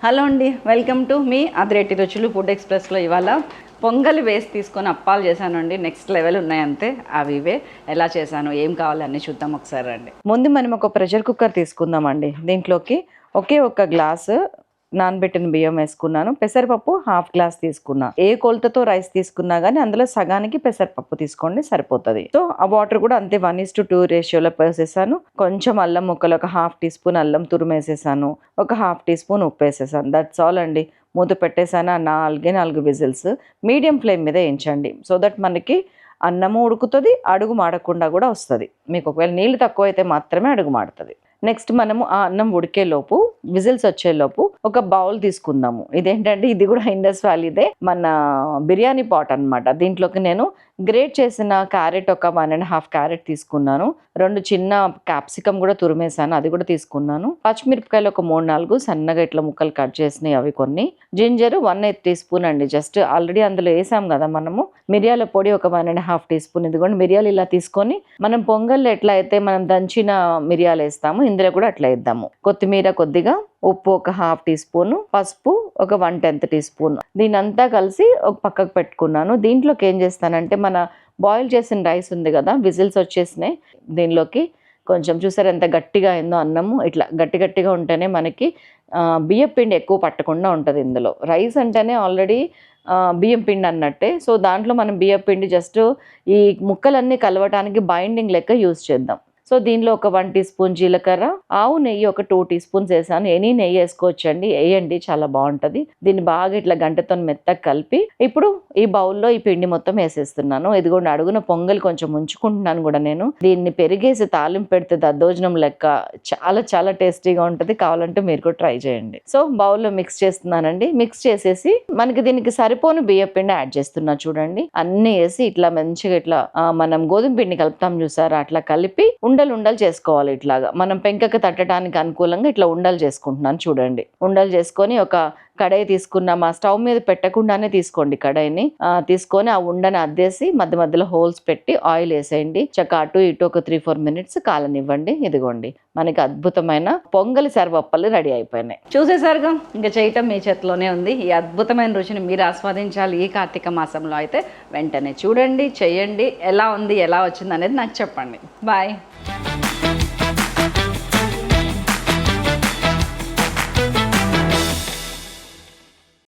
Hello అండి, welcome to me అదిరేటి రుచులు food ఎక్స్ప్రెస్లో. ఇవాళ పొంగలి వేసి తీసుకొని అప్పాలు చేశానండి. నెక్స్ట్ లెవెల్ ఉన్నాయి అంతే. అవి ఇవే ఎలా చేశాను, ఏం కావాలి అన్నీ చూద్దాం ఒకసారి రండి. ముందు మనం ఒక ప్రెషర్ కుక్కర్ తీసుకుందామండి. దీంట్లోకి ఒకే ఒక గ్లాసు నానబెట్టిన బియ్యం వేసుకున్నాను. పెసరపప్పు హాఫ్ గ్లాస్ తీసుకున్నా. ఏ కొలతతో రైస్ తీసుకున్నా కానీ అందులో సగానికి పెసరపప్పు తీసుకోండి, సరిపోతుంది. సో ఆ వాటర్ కూడా అంతే 1:2 రేషియోలో వేసేసాను. కొంచెం అల్లం ముక్కలు, ఒక హాఫ్ టీ స్పూన్ అల్లం తురిమేసేసాను. ఒక హాఫ్ టీ స్పూన్ ఉప్పు వేసేసాను. దట్స్ ఆల్ అండి. మూత పెట్టేసాను. 4 విజిల్స్ మీడియం ఫ్లేమ్ మీద వేయించండి. సో దట్ మనకి అన్నము ఉడుకుతుంది, అడుగు మాడకుండా కూడా వస్తుంది. మీకు ఒకవేళ నీళ్ళు తక్కువ అయితే మాత్రమే అడుగు మాడుతుంది. నెక్స్ట్ మనము ఆ అన్నం ఉడికేలోపు, విజిల్స్ వచ్చేలోపు ఒక బౌల్ తీసుకుందాము. ఇదేంటంటే ఇది కూడా ఇండస్ వ్యాలీదే, మన బిర్యానీ పాట్ అనమాట. దీంట్లోకి నేను గ్రేట్ చేసిన క్యారెట్ ఒక 1.5 క్యారెట్ తీసుకున్నాను. 2 చిన్న క్యాప్సికమ్ కూడా తురిమేసాను, అది కూడా తీసుకున్నాను. పచ్చిమిరపకాయలు ఒక 3-4 సన్నగా ఇట్లా ముక్కలు కట్ చేసినాయి, అవి కొన్ని. జింజర్ 1/8 టీ స్పూన్ అండి. జస్ట్ ఆల్రెడీ అందులో వేసాం కదా మనము. మిరియాల పొడి ఒక 1.5 టీ స్పూన్. ఇదిగోండి మిరియాలు ఇలా తీసుకొని, మనం పొంగల్లో ఎట్లా అయితే మనం దంచిన మిరియాలు వేస్తాము, ఇందులో కూడా అట్లా వేద్దాము. కొత్తిమీర కొద్దిగా, ఉప్పు ఒక హాఫ్ టీ స్పూన్, పసుపు ఒక 1/10 టీ స్పూన్. దీని అంతా కలిసి ఒక పక్కకు పెట్టుకున్నాను. దీంట్లోకి ఏం చేస్తానంటే, మన బాయిల్ చేసిన రైస్ ఉంది కదా, విజిల్స్ వచ్చేసినాయి. దీనిలోకి కొంచెం చూసారు ఎంత గట్టిగా అయిందో అన్నము. ఇట్లా గట్టిగా ఉంటేనే మనకి బియ్యం పిండి ఎక్కువ పట్టకుండా ఉంటుంది. ఇందులో రైస్ అంటేనే ఆల్రెడీ బియ్యం పిండి అన్నట్టే. సో దాంట్లో మనం బియ్యం పిండి జస్ట్ ఈ ముక్కలన్నీ కలవటానికి బైండింగ్ లెక్క యూజ్ చేద్దాం. సో దీనిలో ఒక 1 టీ స్పూన్ జీలకర్ర, ఆవు నెయ్యి ఒక 2 టీ స్పూన్స్ వేసాను. ఎనీ నెయ్యి వేసుకోవచ్చండి, వేయండి, చాలా బాగుంటుంది. దీన్ని బాగా ఇట్లా గంటతో మెత్తగా కలిపి ఇప్పుడు ఈ బౌల్లో ఈ పిండి మొత్తం వేసేస్తున్నాను. ఇదిగోండి అడుగున పొంగల్ కొంచెం ఉంచుకుంటున్నాను కూడా నేను. దీన్ని పెరిగేసి తాలింపు పెడితే దద్దోజనం లెక్క చాలా టేస్టీగా ఉంటుంది. కావాలంటే మీరు కూడా ట్రై చేయండి. సో బౌల్లో మిక్స్ చేస్తున్నానండి. మిక్స్ చేసేసి మనకి దీనికి సరిపోని బియ్యం పిండి యాడ్ చేస్తున్నా. చూడండి అన్ని వేసి ఇట్లా మంచిగా ఇట్లా మనం గోధుమ పిండి కలుపుతాం చూసారా, అట్లా కలిపి ఉండలు చేసుకోవాలి. ఇట్లాగా మనం పెంకకి తట్టడానికి అనుకూలంగా ఇట్లా ఉండలు చేసుకుంటున్నాను. చూడండి ఉండలు చేసుకొని ఒక కడాయి తీసుకున్నా. మా స్టవ్ మీద పెట్టకుండానే తీసుకోండి కడాయిని. తీసుకొని ఆ ఉండని అద్దేసి మధ్య మధ్యలో హోల్స్ పెట్టి ఆయిల్ వేసేయండి. చక్క అటు ఇటు ఒక 3-4 మినిట్స్ కాలనివ్వండి. ఇదిగోండి మనకి అద్భుతమైన పొంగలి సర్వప్పలు రెడీ అయిపోయినాయి. చూసేసారుగా, ఇంకా చేయటం మీ చేతిలోనే ఉంది. ఈ అద్భుతమైన రుచిని మీరు ఆస్వాదించాలి ఈ కార్తీక మాసంలో అయితే. వెంటనే చూడండి, చేయండి, ఎలా ఉంది, ఎలా వచ్చింది అనేది నాకు చెప్పండి. బాయ్.